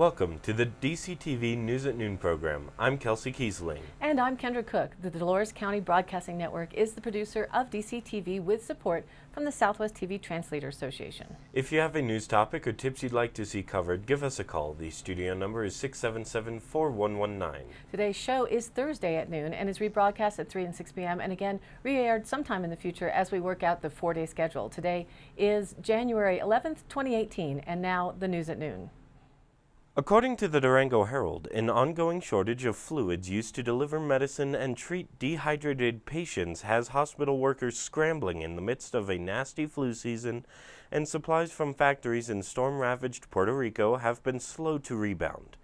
Welcome to the DCTV News at Noon program. I'm Kelsey Kiesling. And I'm Kendra Cook. The Dolores County Broadcasting Network is the producer of DCTV with support from the Southwest TV Translator Association. If you have a news topic or tips you'd like to see covered, give us a call. The studio number is 677-4119. Today's show is Thursday at noon and is rebroadcast at 3 and 6 p.m. and again re-aired sometime in the future as we work out the 4-day schedule. Today is January 11th, 2018, and now the news at noon. According to the Durango Herald, an ongoing shortage of fluids used to deliver medicine and treat dehydrated patients has hospital workers scrambling in the midst of a nasty flu season, and supplies from factories in storm-ravaged Puerto Rico have been slow to rebound.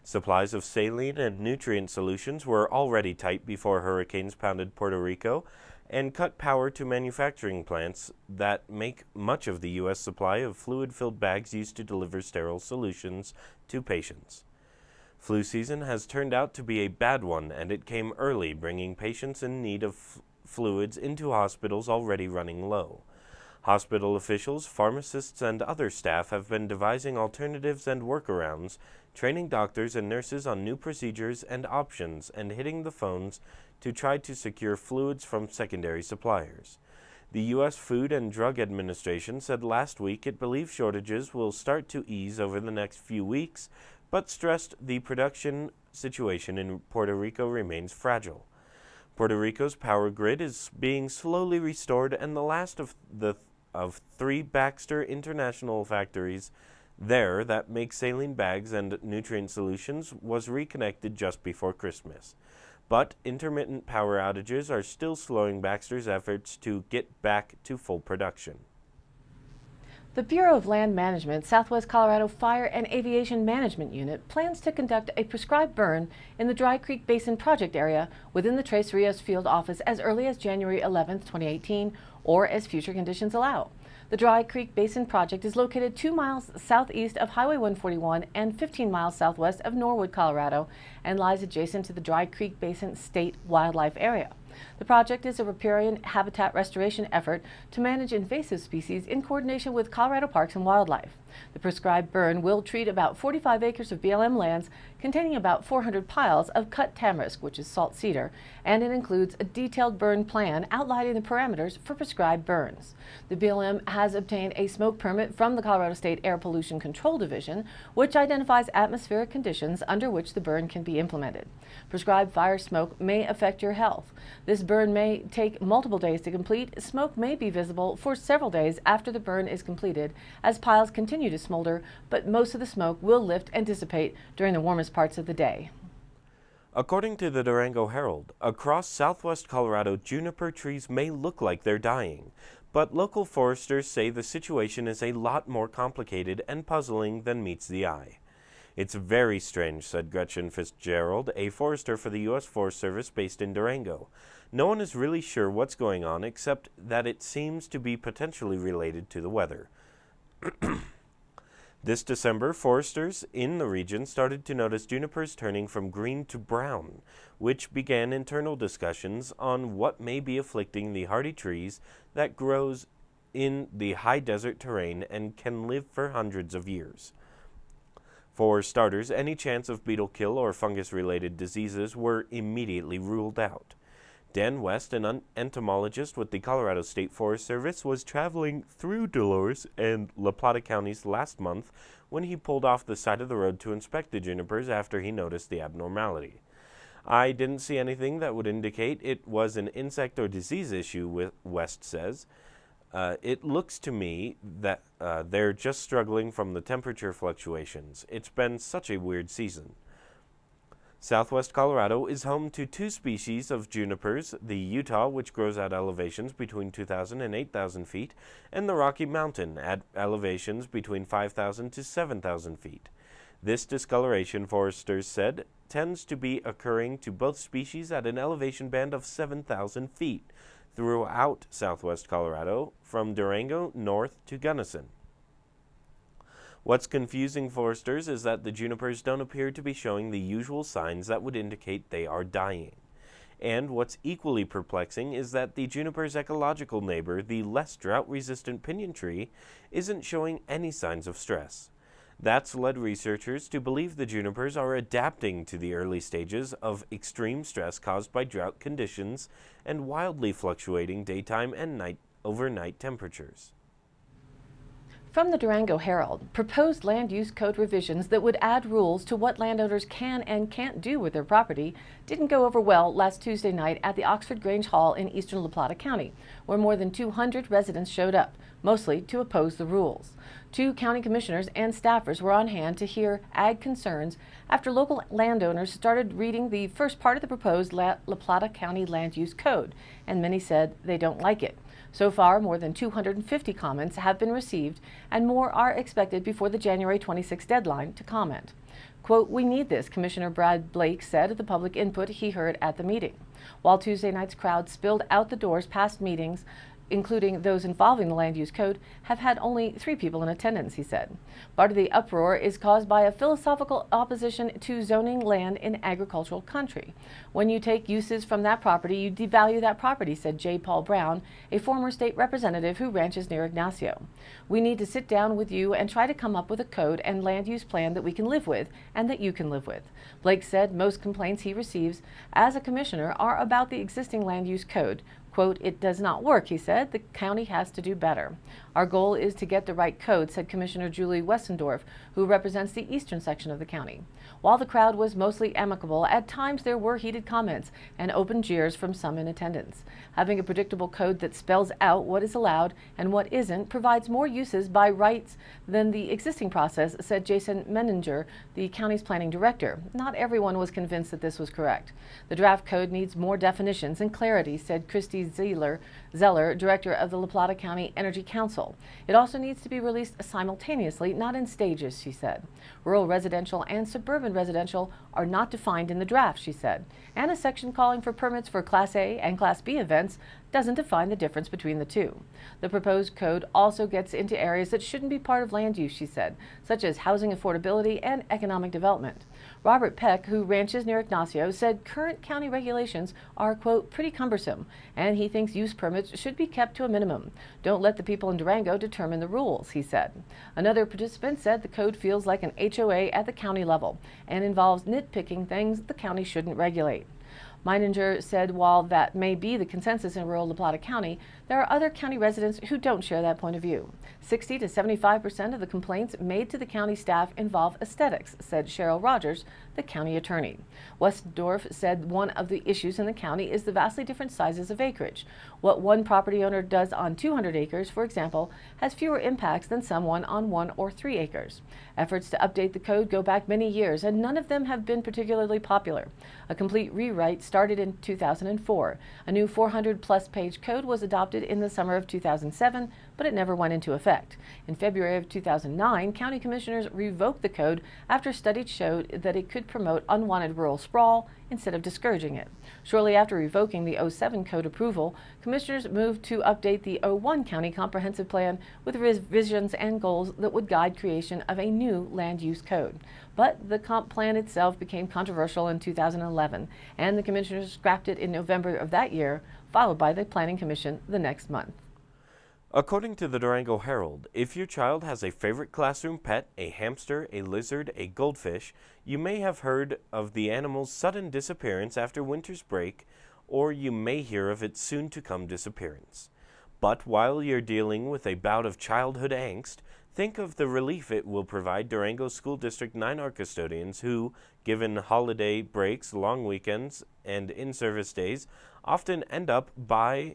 Supplies of saline and nutrient solutions were already tight before hurricanes pounded Puerto Rico and cut power to manufacturing plants that make much of the U.S. supply of fluid-filled bags used to deliver sterile solutions to patients. Flu season has turned out to be a bad one, and it came early, bringing patients in need of fluids into hospitals already running low. Hospital officials, pharmacists, and other staff have been devising alternatives and workarounds, training doctors and nurses on new procedures and options, and hitting the phones to try to secure fluids from secondary suppliers. The U.S. Food and Drug Administration said last week it believes shortages will start to ease over the next few weeks, but stressed the production situation in Puerto Rico remains fragile. Puerto Rico's power grid is being slowly restored, and the last of three Baxter International factories there that make saline bags and nutrient solutions was reconnected just before Christmas. But intermittent power outages are still slowing Baxter's efforts to get back to full production. The Bureau of Land Management Southwest Colorado Fire and Aviation Management Unit plans to conduct a prescribed burn in the Dry Creek Basin project area within the Tres Rios Field office as early as January 11, 2018, or as future conditions allow. The Dry Creek Basin project is located 2 miles southeast of Highway 141 and 15 miles southwest of Norwood, Colorado, and lies adjacent to the Dry Creek Basin State Wildlife Area. The project is a riparian habitat restoration effort to manage invasive species in coordination with Colorado Parks and Wildlife. The prescribed burn will treat about 45 acres of BLM lands containing about 400 piles of cut tamarisk, which is salt cedar, and it includes a detailed burn plan outlining the parameters for prescribed burns. The BLM has obtained a smoke permit from the Colorado State Air Pollution Control Division, which identifies atmospheric conditions under which the burn can be implemented. Prescribed fire smoke may affect your health. This burn may take multiple days to complete. Smoke may be visible for several days after the burn is completed as piles continue to smolder, but most of the smoke will lift and dissipate during the warmest parts of the day. According to the Durango Herald, across southwest Colorado, juniper trees may look like they're dying, but local foresters say the situation is a lot more complicated and puzzling than meets the eye. It's very strange, said Gretchen Fitzgerald, a forester for the U.S. Forest Service based in Durango. No one is really sure what's going on, except that it seems to be potentially related to the weather. This December, foresters in the region started to notice junipers turning from green to brown, which began internal discussions on what may be afflicting the hardy trees that grows in the high desert terrain and can live for hundreds of years. For starters, any chance of beetle kill or fungus-related diseases were immediately ruled out. Dan West, an entomologist with the Colorado State Forest Service, was traveling through Dolores and La Plata counties last month when he pulled off the side of the road to inspect the junipers after he noticed the abnormality. I didn't see anything that would indicate it was an insect or disease issue, West says. It looks to me that they're just struggling from the temperature fluctuations. It's been such a weird season. Southwest Colorado is home to 2 species of junipers, the Utah, which grows at elevations between 2,000 and 8,000 feet, and the Rocky Mountain at elevations between 5,000 to 7,000 feet. This discoloration, foresters said, tends to be occurring to both species at an elevation band of 7,000 feet throughout southwest Colorado, from Durango north to Gunnison. What's confusing foresters is that the junipers don't appear to be showing the usual signs that would indicate they are dying. And what's equally perplexing is that the juniper's ecological neighbor, the less drought-resistant pinyon tree, isn't showing any signs of stress. That's led researchers to believe the junipers are adapting to the early stages of extreme stress caused by drought conditions and wildly fluctuating daytime and overnight temperatures. From the Durango Herald, proposed land use code revisions that would add rules to what landowners can and can't do with their property didn't go over well last Tuesday night at the Oxford Grange Hall in eastern La Plata County, where more than 200 residents showed up, mostly to oppose the rules. 2 county commissioners and staffers were on hand to hear ag concerns after local landowners started reading the first part of the proposed La Plata County Land Use Code, and many said they don't like it. So far, more than 250 comments have been received, and more are expected before the January 26 deadline to comment. Quote, "We need this," Commissioner Brad Blake said at the public input he heard at the meeting. While Tuesday night's crowd spilled out the doors, past meetings, including those involving the land use code, have had only 3 people in attendance, he said. Part of the uproar is caused by a philosophical opposition to zoning land in agricultural country. When you take uses from that property, you devalue that property, said J. Paul Brown, a former state representative who ranches near Ignacio. "We need to sit down with you and try to come up with a code and land use plan that we can live with and that you can live with." Blake said most complaints he receives as a commissioner are about the existing land use code. Quote, "It does not work," he said. "The county has to do better. Our goal is to get the right code," said Commissioner Julie Westendorf, who represents the eastern section of the county. While the crowd was mostly amicable, at times there were heated comments and open jeers from some in attendance. Having a predictable code that spells out what is allowed and what isn't provides more uses by rights than the existing process, said Jason Menninger, the county's planning director. Not everyone was convinced that this was correct. "The draft code needs more definitions and clarity," said Christy Zeller, director of the La Plata County Energy Council. "It also needs to be released simultaneously, not in stages," she said. "Rural residential and suburban residential are not defined in the draft," she said. "And a section calling for permits for Class A and Class B events doesn't define the difference between the two. The proposed code also gets into areas that shouldn't be part of land use," she said, such as housing affordability and economic development. Robert Peck, who ranches near Ignacio, said current county regulations are, quote, "pretty cumbersome," and he thinks use permits should be kept to a minimum. "Don't let the people in Durango determine the rules," he said. Another participant said the code feels like an HOA at the county level and involves nitpicking things the county shouldn't regulate. Meininger said while that may be the consensus in rural La Plata County, there are other county residents who don't share that point of view. 60 to 75% of the complaints made to the county staff involve aesthetics, said Cheryl Rogers, the county attorney. Westendorf said one of the issues in the county is the vastly different sizes of acreage. What one property owner does on 200 acres, for example, has fewer impacts than someone on 1 or 3 acres. Efforts to update the code go back many years, and none of them have been particularly popular. A complete rewrite started in 2004. A new 400-plus page code was adopted in the summer of 2007, but it never went into effect. In February of 2009, county commissioners revoked the code after studies showed that it could promote unwanted rural sprawl instead of discouraging it. Shortly after revoking the 07 code approval, commissioners moved to update the 01 county comprehensive plan with revisions and goals that would guide creation of a new land use code. But the comp plan itself became controversial in 2011, and the commissioners scrapped it in November of that year, followed by the Planning Commission the next month. According to the Durango Herald, if your child has a favorite classroom pet, a hamster, a lizard, a goldfish, you may have heard of the animal's sudden disappearance after winter's break, or you may hear of its soon-to-come disappearance. But while you're dealing with a bout of childhood angst, think of the relief it will provide Durango School District 9R custodians who, given holiday breaks, long weekends, and in-service days, often end up by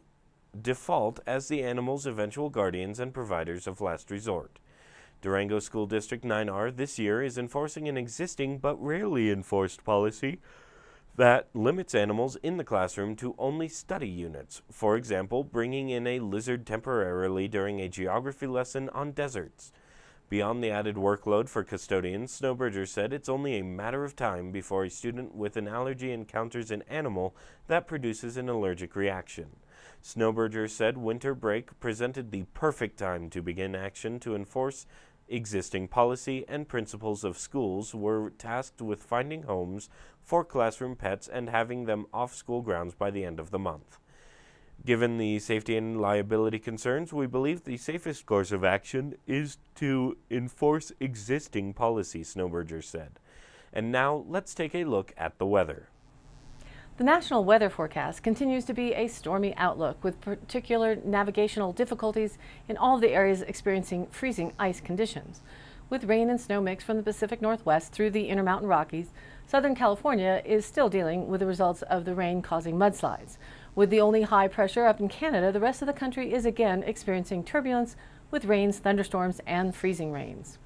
default as the animal's eventual guardians and providers of last resort. Durango School District 9R this year is enforcing an existing but rarely enforced policy that limits animals in the classroom to only study units. For example, bringing in a lizard temporarily during a geography lesson on deserts. Beyond the added workload for custodians, Snowbridger said it's only a matter of time before a student with an allergy encounters an animal that produces an allergic reaction. Snowbridger said winter break presented the perfect time to begin action to enforce existing policy, and principals of schools were tasked with finding homes for classroom pets and having them off school grounds by the end of the month. Given the safety and liability concerns, we believe the safest course of action is to enforce existing policy, Snowberger said. And now let's take a look at the weather. The national weather forecast continues to be a stormy outlook with particular navigational difficulties in all of the areas experiencing freezing ice conditions. With rain and snow mix from the Pacific Northwest through the Intermountain Rockies, Southern California is still dealing with the results of the rain causing mudslides. With the only high pressure up in Canada, the rest of the country is again experiencing turbulence with rains, thunderstorms, and freezing rains.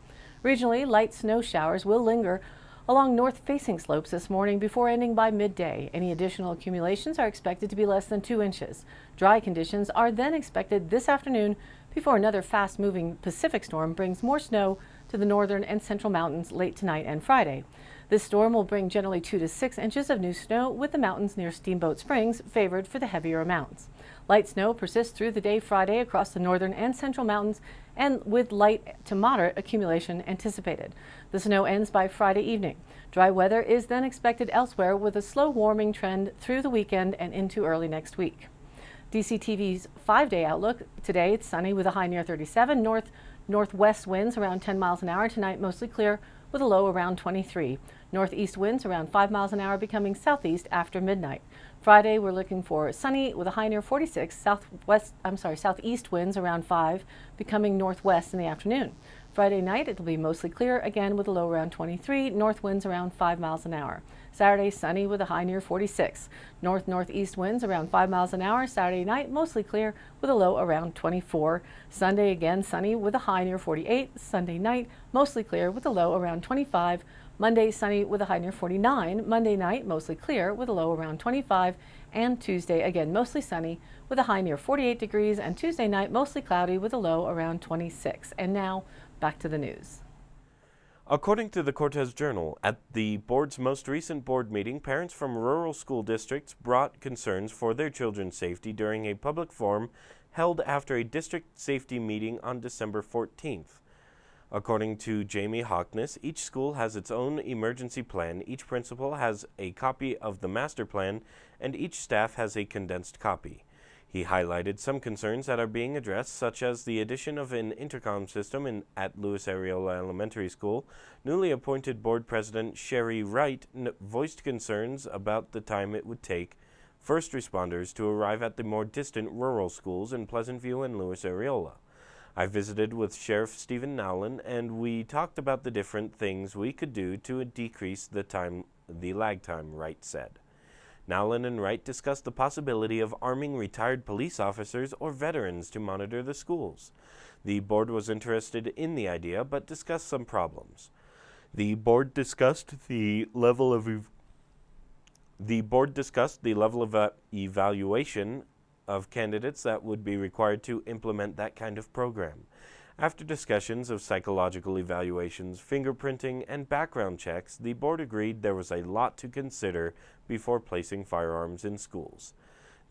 Regionally, light snow showers will linger along north-facing slopes this morning before ending by midday. Any additional accumulations are expected to be less than 2 inches. Dry conditions are then expected this afternoon before another fast-moving Pacific storm brings more snow to the northern and central mountains late tonight and Friday. This storm will bring generally 2 to 6 inches of new snow, with the mountains near Steamboat Springs favored for the heavier amounts. Light snow persists through the day Friday across the northern and central mountains, and with light to moderate accumulation anticipated. The snow ends by Friday evening. Dry weather is then expected elsewhere, with a slow warming trend through the weekend and into early next week. DCTV's 5-day outlook: today it's sunny with a high near 37, northwest winds around 10 miles an hour. Tonight mostly clear with a low around 23. Northeast winds around 5 miles an hour, becoming southeast after midnight. Friday we're looking for sunny with a high near 46, southeast winds around 5, becoming northwest in the afternoon. Friday night it'll be mostly clear again with a low around 23, north winds around 5 miles an hour. Saturday sunny with a high near 46. Northeast winds around 5 miles an hour. Saturday night mostly clear with a low around 24. Sunday again sunny with a high near 48. Sunday night mostly clear with a low around 25. Monday sunny with a high near 49. Monday night mostly clear with a low around 25. And Tuesday again mostly sunny with a high near 48 degrees. And Tuesday night mostly cloudy with a low around 26. And now back to the news. According to the Cortez Journal, at the board's most recent board meeting, parents from rural school districts brought concerns for their children's safety during a public forum held after a district safety meeting on December 14th. According to Jamie Hockness, each school has its own emergency plan, each principal has a copy of the master plan, and each staff has a condensed copy. He highlighted some concerns that are being addressed, such as the addition of an intercom system at Louis Areola Elementary School. Newly appointed board president Sherry Wright voiced concerns about the time it would take first responders to arrive at the more distant rural schools in Pleasant View and Louis Areola. I visited with Sheriff Stephen Nowlin, and we talked about the different things we could do to decrease the lag time, Wright said. Nowlin and Wright discussed the possibility of arming retired police officers or veterans to monitor the schools. The board was interested in the idea, but discussed some problems. The board discussed the level of evaluation of candidates that would be required to implement that kind of program. After discussions of psychological evaluations, fingerprinting, and background checks, the board agreed there was a lot to consider before placing firearms in schools.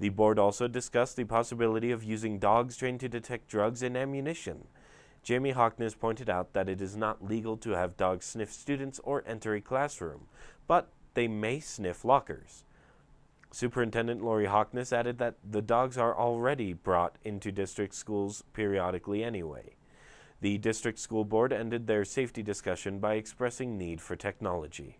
The board also discussed the possibility of using dogs trained to detect drugs and ammunition. Jamie Hockness pointed out that it is not legal to have dogs sniff students or enter a classroom, but they may sniff lockers. Superintendent Lori Hockness added that the dogs are already brought into district schools periodically anyway. The district school board ended their safety discussion by expressing need for technology.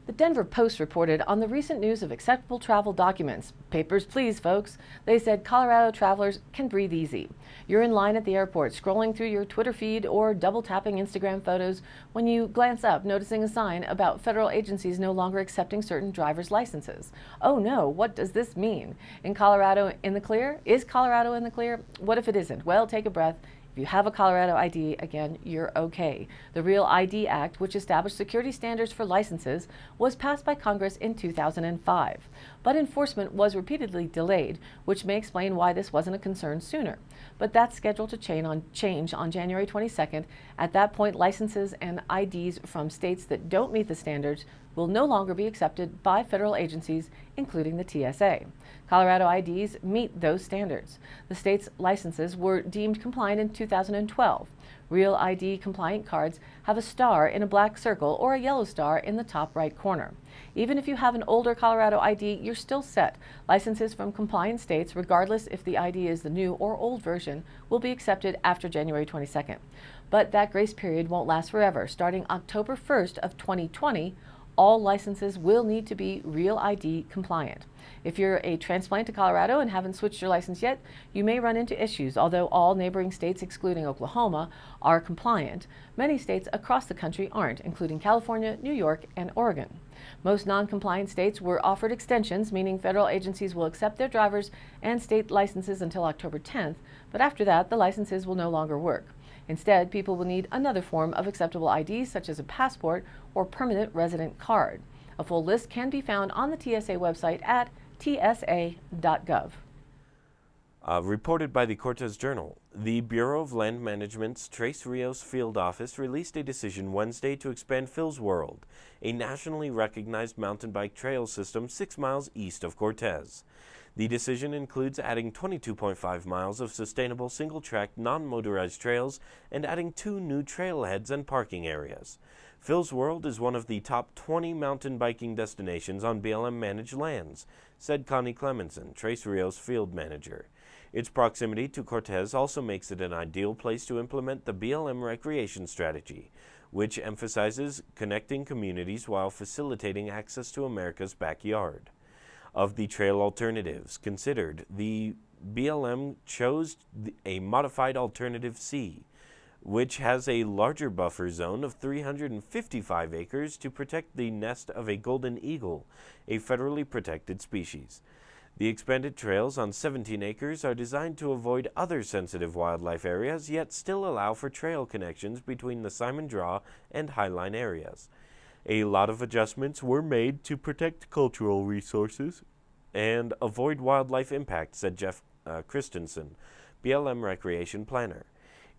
The Denver Post reported on the recent news of acceptable travel documents. Papers, please, folks. They said Colorado travelers can breathe easy. You're in line at the airport, scrolling through your Twitter feed or double-tapping Instagram photos when you glance up, noticing a sign about federal agencies no longer accepting certain driver's licenses. Oh no, what does this mean? In Colorado in the clear? Is Colorado in the clear? What if it isn't? Well, take a breath. If you have a Colorado ID, again, you're okay. The Real ID Act, which established security standards for licenses, was passed by Congress in 2005. But enforcement was repeatedly delayed, which may explain why this wasn't a concern sooner. But that's scheduled to change on January 22nd. At that point, licenses and IDs from states that don't meet the standards will no longer be accepted by federal agencies, including the TSA. Colorado IDs meet those standards. The state's licenses were deemed compliant in 2012. Real ID compliant cards have a star in a black circle or a yellow star in the top right corner. Even if you have an older Colorado ID, you're still set. Licenses from compliant states, regardless if the ID is the new or old version, will be accepted after January 22nd. But that grace period won't last forever. Starting October 1st of 2020, all licenses will need to be Real ID compliant. If you're a transplant to Colorado and haven't switched your license yet, you may run into issues. Although all neighboring states, excluding Oklahoma, are compliant, many states across the country aren't, including California, New York, and Oregon. Most non-compliant states were offered extensions, meaning federal agencies will accept their drivers and state licenses until October 10th, but after that, the licenses will no longer work. Instead, people will need another form of acceptable ID, such as a passport or permanent resident card. A full list can be found on the TSA website at tsa.gov. Reported by the Cortez Journal, the Bureau of Land Management's Tres Rios Field Office released a decision Wednesday to expand Phil's World, a nationally recognized mountain bike trail system 6 miles east of Cortez. The decision includes adding 22.5 miles of sustainable single-track non-motorized trails and adding 2 new trailheads and parking areas. Phil's World is one of the top 20 mountain biking destinations on BLM-managed lands, said Connie Clemenson, Tres Rios field manager. Its proximity to Cortez also makes it an ideal place to implement the BLM recreation strategy, which emphasizes connecting communities while facilitating access to America's backyard. Of the trail alternatives considered, the BLM chose a modified Alternative C, which has a larger buffer zone of 355 acres to protect the nest of a golden eagle, a federally protected species. The expanded trails on 17 acres are designed to avoid other sensitive wildlife areas, yet still allow for trail connections between the Simon Draw and Highline areas. A lot of adjustments were made to protect cultural resources and avoid wildlife impact, said Jeff Christensen, BLM recreation planner.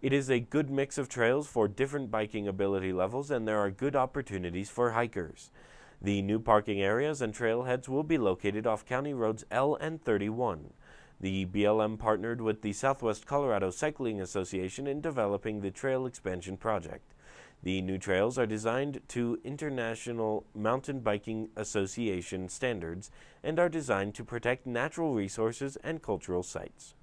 It is a good mix of trails for different biking ability levels, and there are good opportunities for hikers. The new parking areas and trailheads will be located off County Roads L and 31. The BLM partnered with the Southwest Colorado Cycling Association in developing the trail expansion project. The new trails are designed to International Mountain Biking Association standards and are designed to protect natural resources and cultural sites.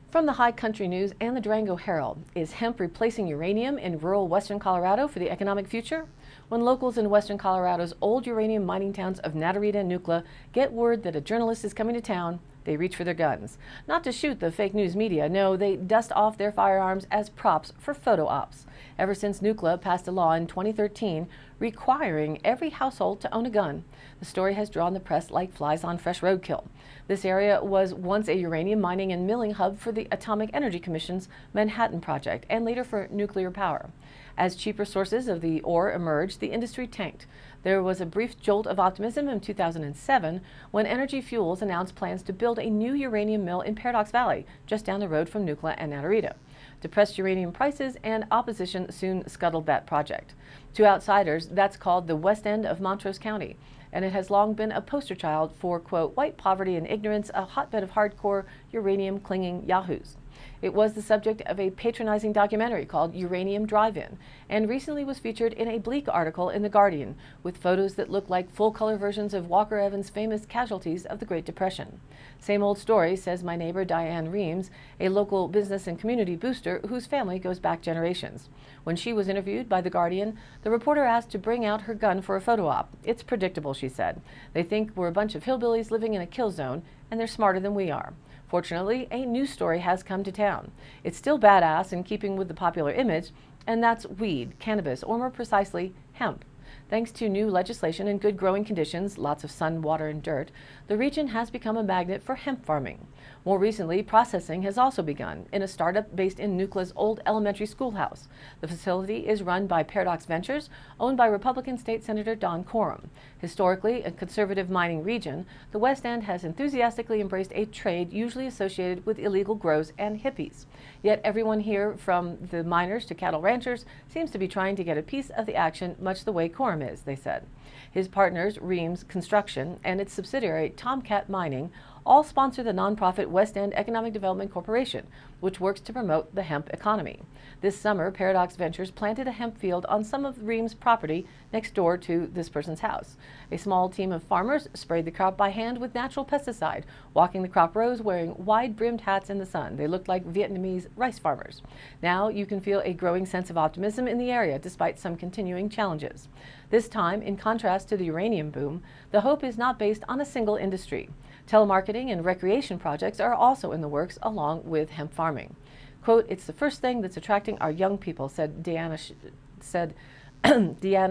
From the High Country News and the Durango Herald, is hemp replacing uranium in rural western Colorado for the economic future? When locals in western Colorado's old uranium mining towns of Natarita and Nucla get word that a journalist is coming to town, they reach for their guns. Not to shoot the fake news media, no, they dust off their firearms as props for photo ops. Ever since Nucla passed a law in 2013 requiring every household to own a gun, the story has drawn the press like flies on fresh roadkill. This area was once a uranium mining and milling hub for the Atomic Energy Commission's Manhattan Project and later for nuclear power. As cheaper sources of the ore emerged, the industry tanked. There was a brief jolt of optimism in 2007 when Energy Fuels announced plans to build a new uranium mill in Paradox Valley, just down the road from Nucla and Natarita. Depressed uranium prices and opposition soon scuttled that project. To outsiders, that's called the West End of Montrose County, and it has long been a poster child for, quote, white poverty and ignorance, a hotbed of hardcore uranium-clinging yahoos. It was the subject of a patronizing documentary called Uranium Drive-In, and recently was featured in a bleak article in The Guardian, with photos that look like full-color versions of Walker Evans' famous casualties of the Great Depression. Same old story, says my neighbor Diane Reams, a local business and community booster whose family goes back generations. When she was interviewed by The Guardian, the reporter asked to bring out her gun for a photo op. It's predictable, she said. They think we're a bunch of hillbillies living in a kill zone, and they're smarter than we are. Fortunately, a new story has come to town. It's still badass in keeping with the popular image, and that's weed, cannabis, or more precisely, hemp. Thanks to new legislation and good growing conditions, lots of sun, water, and dirt, the region has become a magnet for hemp farming. More recently, processing has also begun in a startup based in Nucla's old elementary schoolhouse. The facility is run by Paradox Ventures, owned by Republican State Senator Don Coram. Historically a conservative mining region, the West End has enthusiastically embraced a trade usually associated with illegal grows and hippies. Yet everyone here, from the miners to cattle ranchers, seems to be trying to get a piece of the action, much the way Coram farm is, they said. His partners, Reams Construction, and its subsidiary, Tomcat Mining, all sponsor the nonprofit West End Economic Development Corporation, which works to promote the hemp economy. This summer, Paradox Ventures planted a hemp field on some of Reams' property next door to this person's house. A small team of farmers sprayed the crop by hand with natural pesticide, walking the crop rows wearing wide-brimmed hats in the sun. They looked like Vietnamese rice farmers. Now you can feel a growing sense of optimism in the area despite some continuing challenges. This time, in contrast to the uranium boom, the hope is not based on a single industry. Telemarketing and recreation projects are also in the works along with hemp farming. Quote, "It's the first thing that's attracting our young people," said Deanna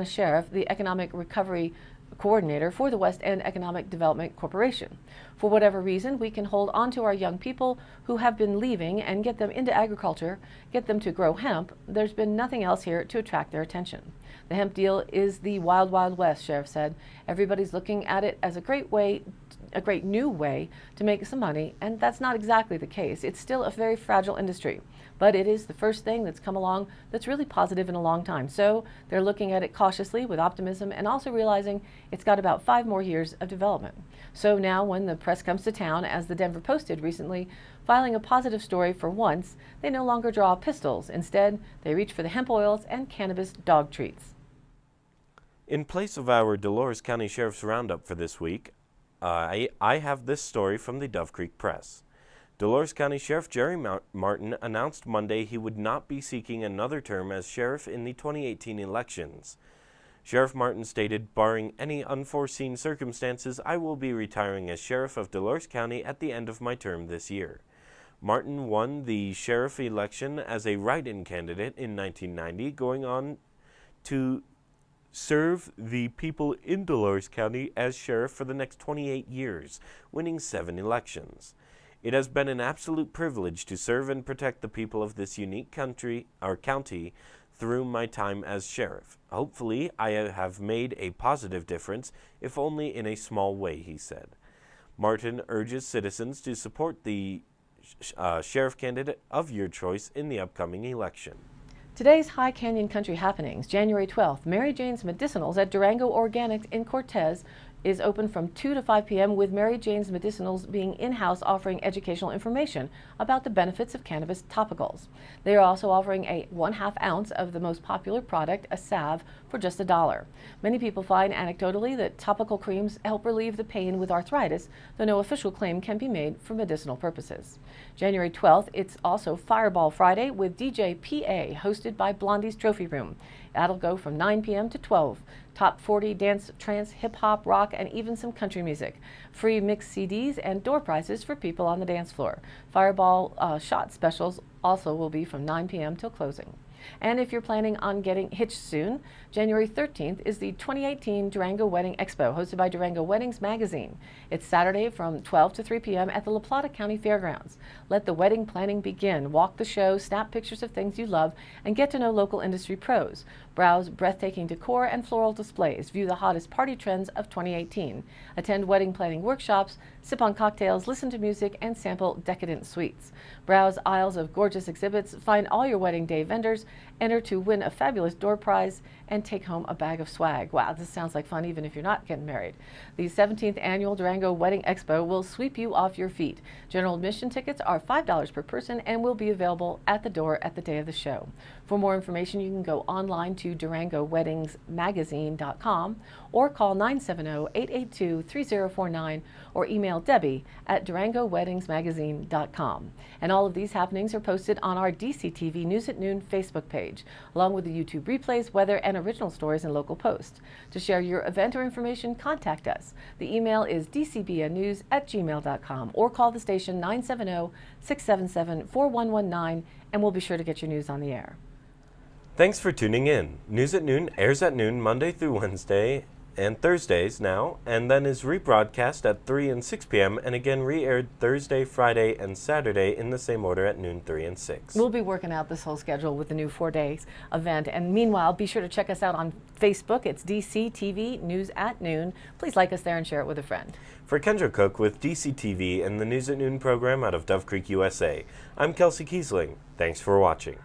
Sheriff, the Economic Recovery Coordinator for the West End Economic Development Corporation. "For whatever reason, we can hold on to our young people who have been leaving and get them into agriculture, get them to grow hemp. There's been nothing else here to attract their attention. The hemp deal is the wild, wild west," Sheriff said. "Everybody's looking at it as a great new way to make some money, and that's not exactly the case. It's still a very fragile industry, but it is the first thing that's come along that's really positive in a long time. So they're looking at it cautiously with optimism and also realizing it's got about 5 more years of development. So now when the press comes to town, as the Denver Post did recently, filing a positive story for once, they no longer draw pistols. Instead, they reach for the hemp oils and cannabis dog treats." In place of our Dolores County Sheriff's Roundup for this week, I have this story from the Dove Creek Press. Dolores County Sheriff Jerry Martin announced Monday he would not be seeking another term as sheriff in the 2018 elections. Sheriff Martin stated, "Barring any unforeseen circumstances, I will be retiring as sheriff of Dolores County at the end of my term this year." Martin won the sheriff election as a write-in candidate in 1990, going on to serve the people in Dolores County as sheriff for the next 28 years, winning 7 elections. "It has been an absolute privilege to serve and protect the people of this unique county through my time as sheriff. Hopefully, I have made a positive difference, if only in a small way," he said. Martin urges citizens to support the sheriff candidate of your choice in the upcoming election. Today's High Canyon Country happenings, January 12th, Mary Jane's Medicinals at Durango Organics in Cortez is open from 2 to 5 p.m. with Mary Jane's Medicinals being in-house offering educational information about the benefits of cannabis topicals. They are also offering a 1/2 ounce of the most popular product, a salve, for just $1. Many people find anecdotally that topical creams help relieve the pain with arthritis, though no official claim can be made for medicinal purposes. January 12th, it's also Fireball Friday with DJ PA, hosted by Blondie's Trophy Room. That'll go from 9 p.m. to 12. Top 40 dance, trance, hip-hop, rock, and even some country music. Free mixed CDs and door prizes for people on the dance floor. Fireball shot specials also will be from 9 p.m. till closing. And if you're planning on getting hitched soon, January 13th is the 2018 Durango Wedding Expo, hosted by Durango Weddings Magazine. It's Saturday from 12 to 3 p.m. at the La Plata County Fairgrounds. Let the wedding planning begin. Walk the show, snap pictures of things you love, and get to know local industry pros. Browse breathtaking decor and floral displays. View the hottest party trends of 2018. Attend wedding planning workshops, sip on cocktails, listen to music, and sample decadent sweets. Browse aisles of gorgeous exhibits, find all your wedding day vendors, enter to win a fabulous door prize, and take home a bag of swag. Wow, this sounds like fun even if you're not getting married. The 17th Annual Durango Wedding Expo will sweep you off your feet. General admission tickets are $5 per person and will be available at the door at the day of the show. For more information, you can go online to DurangoWeddingsMagazine.com or call 970-882-3049 or email Debbie at DurangoWeddingsMagazine.com. And all of these happenings are posted on our DCTV News at Noon Facebook page, along with the YouTube replays, weather, and original stories and local posts. To share your event or information, contact us. The email is dcbnnews@gmail.com or call the station 970-677-4119 and we'll be sure to get your news on the air. Thanks for tuning in. News at Noon airs at noon Monday through Wednesday and Thursdays now, and then is rebroadcast at 3 and 6 p.m. and again re-aired Thursday, Friday, and Saturday in the same order at noon, 3, and 6. We'll be working out this whole schedule with the new 4-day event, and meanwhile, be sure to check us out on Facebook. It's DCTV News at Noon. Please like us there and share it with a friend. For Kendra Cook with DCTV and the News at Noon program out of Dove Creek, USA, I'm Kelsey Kiesling. Thanks for watching.